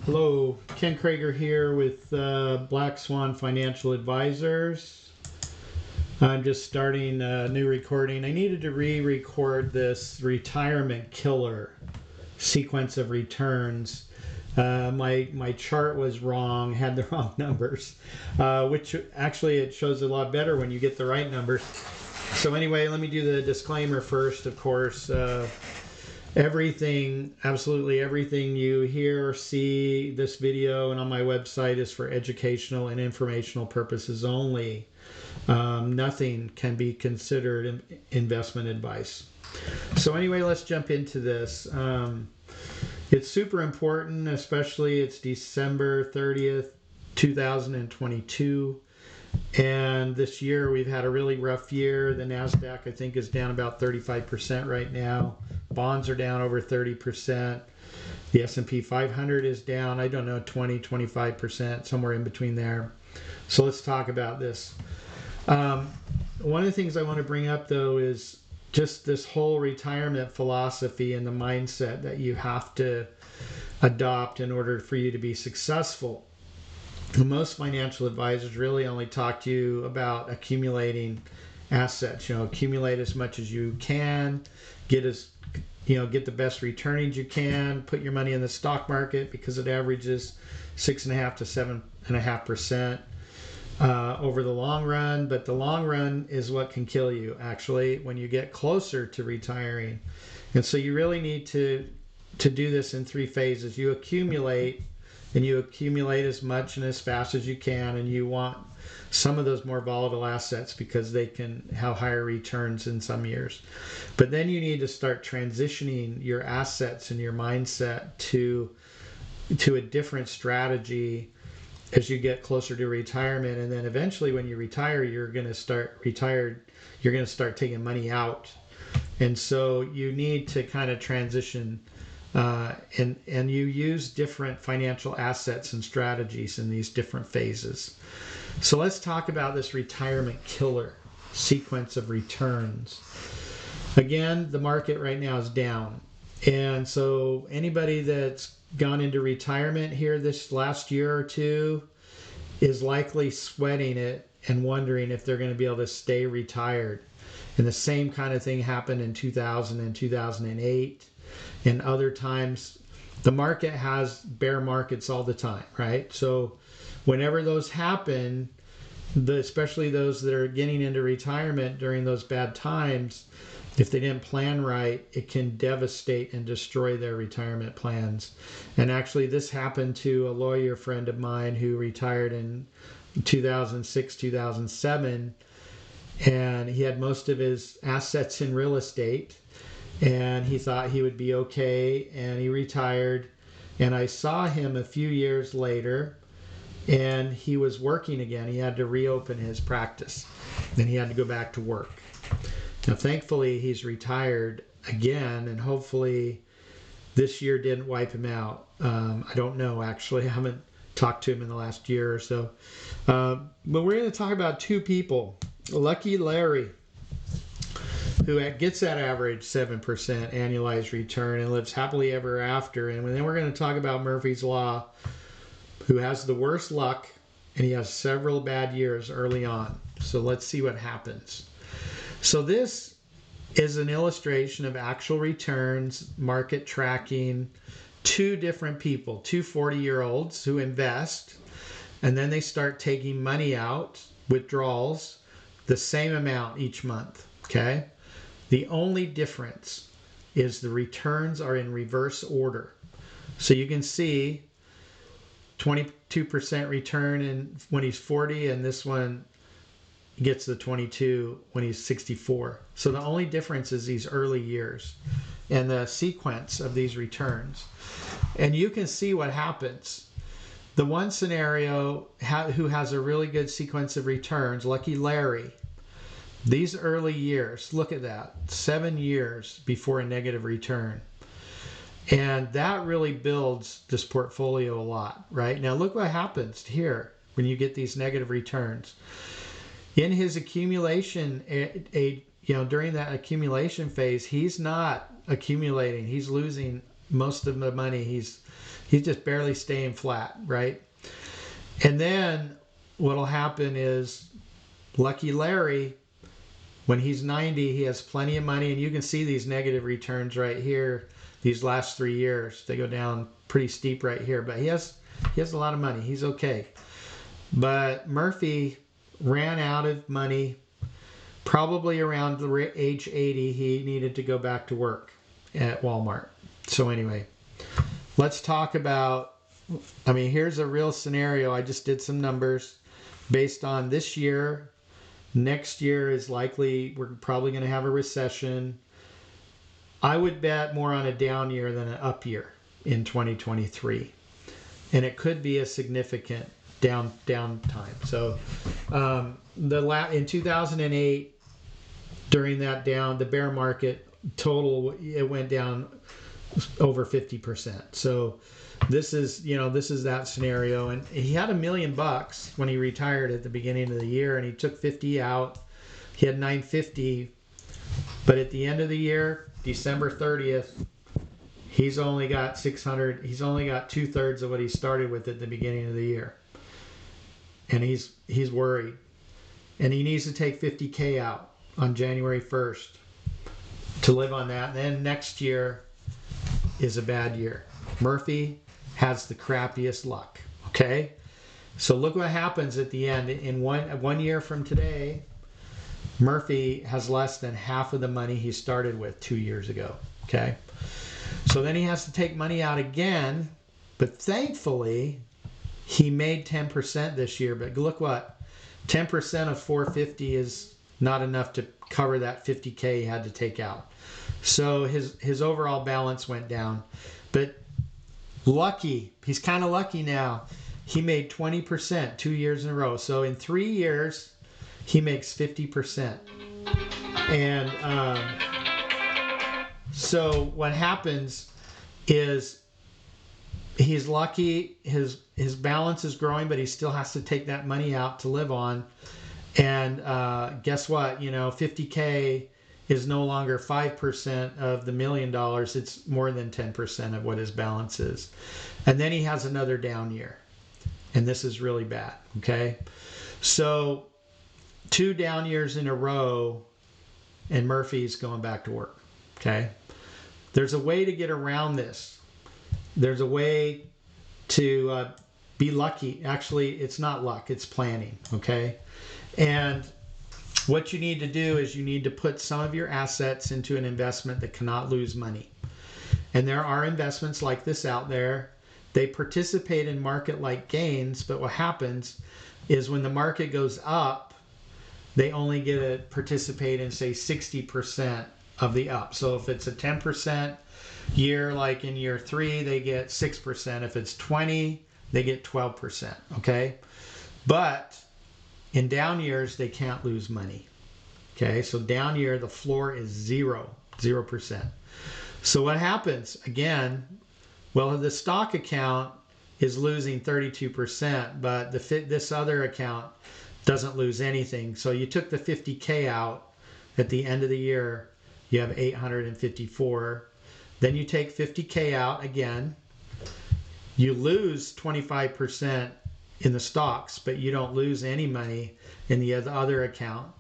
Hello, Ken Creager here with Black Swan Financial Advisors. I'm just starting a new recording. I needed to re-record this retirement killer sequence of returns. My chart was wrong, had the wrong numbers, which actually it shows a lot better when you get the right numbers. So anyway, let me do the disclaimer first, of course. Absolutely everything you hear, see, this video, and on my website is for educational and informational purposes only. Nothing can be considered investment advice. So anyway, let's jump into this. It's super important, especially it's December 30th, 2022. And this year we've had a really rough year. The NASDAQ, I think, is down about 35% right now. Bonds are down over 30%. The S&P 500 is down, I don't know, 20, 25%, somewhere in between there. So let's talk about this. One of the things I want to bring up, though, is just this whole retirement philosophy and the mindset that you have to adopt in order for you to be successful. Most financial advisors really only talk to you about accumulating assets. Accumulate as much as you can, get the best returns you can, put your money in the stock market because it averages 6.5 to 7.5% over the long run. But the long run is what can kill you, actually, when you get closer to retiring. And so you really need to do this in three phases. You accumulate, and you accumulate as much and as fast as you can, and you want some of those more volatile assets because they can have higher returns in some years. But then you need to start transitioning your assets and your mindset to a different strategy as you get closer to retirement. And then eventually when you retire, you're going to start taking money out. And so you need to kind of transition, and you use different financial assets and strategies in these different phases. So let's talk about this retirement killer sequence of returns. Again, the market right now is down. And so anybody that's gone into retirement here this last year or two is likely sweating it and wondering if they're going to be able to stay retired. And the same kind of thing happened in 2000 and 2008. And other times, the market has bear markets all the time, right? So whenever those happen, especially those that are getting into retirement during those bad times, if they didn't plan right, it can devastate and destroy their retirement plans. And actually, this happened to a lawyer friend of mine who retired in 2006, 2007, and he had most of his assets in real estate, and he thought he would be okay, and he retired. And I saw him a few years later, and he was working again. He had to reopen his practice, and he had to go back to work. Now, thankfully, he's retired again, and hopefully this year didn't wipe him out. I don't know, actually. I haven't talked to him in the last year or so. But we're going to talk about two people. Lucky Larry, who gets that average 7% annualized return and lives happily ever after. And then we're going to talk about Murphy's Law, who has the worst luck, and he has several bad years early on. So let's see what happens. So this is an illustration of actual returns, market tracking, two different people, two 40-year-olds who invest, and then they start taking money out, withdrawals, the same amount each month, okay? The only difference is the returns are in reverse order. So you can see 22% return when he's 40, and this one gets the 22 when he's 64. So the only difference is these early years and the sequence of these returns. And you can see what happens. The one scenario who has a really good sequence of returns, Lucky Larry, these early years, look at that, 7 years before a negative return. And that really builds this portfolio a lot, right? Now look what happens here when you get these negative returns. In his accumulation, during that accumulation phase, he's not accumulating. He's losing most of the money. He's just barely staying flat, right? And then what'll happen is Lucky Larry, when he's 90, he has plenty of money, and you can see these negative returns right here. These last 3 years, they go down pretty steep right here, but he has a lot of money. He's okay. But Murphy ran out of money. Probably around the age 80, he needed to go back to work at Walmart. So anyway, let's talk about, here's a real scenario. I just did some numbers based on this year. Next year is likely, we're probably going to have a recession. I would bet more on a down year than an up year in 2023. And it could be a significant down time. So in 2008, during that the bear market total, it went down over 50%. So this is that scenario. And he had $1 million when he retired at the beginning of the year, and he took 50 out. He had 950, but at the end of the year, December 30th, he's only got 600. He's only got 2/3 of what he started with at the beginning of the year, and he's worried, and he needs to take 50K out on January 1st to live on that. And then next year is a bad year. Murphy has the crappiest luck. Okay, so look what happens at the end. In one year from today, Murphy has less than half of the money he started with 2 years ago. Okay, so then he has to take money out again, but thankfully he made 10% this year. But look what, 10% of 450 is not enough to cover that 50K he had to take out. So his overall balance went down. But lucky, he's kind of lucky now. He made 20% 2 years in a row. So in 3 years, he makes 50%. And so what happens is he's lucky. His balance is growing, but he still has to take that money out to live on. And guess what? 50K is no longer 5% of the $1 million. It's more than 10% of what his balance is. And then he has another down year. And this is really bad. Okay. So 2 down years in a row, and Murphy's going back to work. Okay. There's a way to get around this. There's a way to be lucky. Actually, it's not luck, it's planning. Okay. And what you need to do is you need to put some of your assets into an investment that cannot lose money. And there are investments like this out there. They participate in market-like gains, but what happens is when the market goes up, they only get to participate in, say, 60% of the up. So if it's a 10% year, like in year 3, they get 6%. If it's 20, they get 12%. Okay? But in down years, they can't lose money. Okay, so down year, the floor is 0%. So what happens? Again, well, the stock account is losing 32%, but this other account doesn't lose anything. So you took the 50K out at the end of the year, you have 854. Then you take 50K out again, you lose 25% in the stocks, but you don't lose any money in the other account.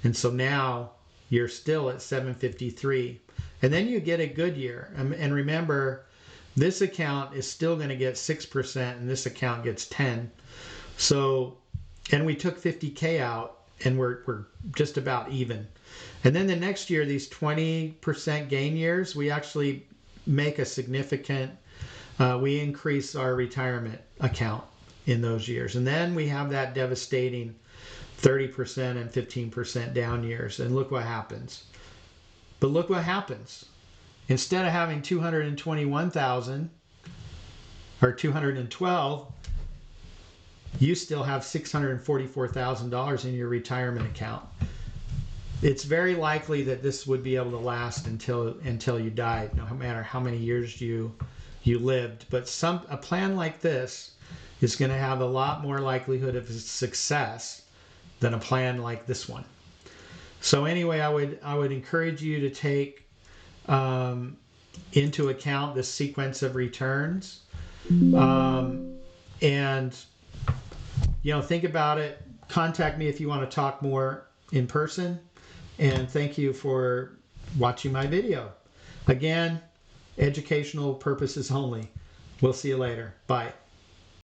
And so now you're still at 753. And then you get a good year. And remember, this account is still going to get 6% and this account gets 10. So, and we took 50K out and we're just about even. And then the next year, these 20% gain years, we actually make a significant, we increase our retirement account in those years. And then we have that devastating 30% and 15% down years. And look what happens. But look what happens. Instead of having 221,000 or 212, you still have $644,000 in your retirement account. It's very likely that this would be able to last until you died, no matter how many years you lived. But a plan like this is going to have a lot more likelihood of success than a plan like this one. So anyway, I would encourage you to take into account this sequence of returns. And think about it. Contact me if you want to talk more in person. And thank you for watching my video. Again, educational purposes only. We'll see you later. Bye.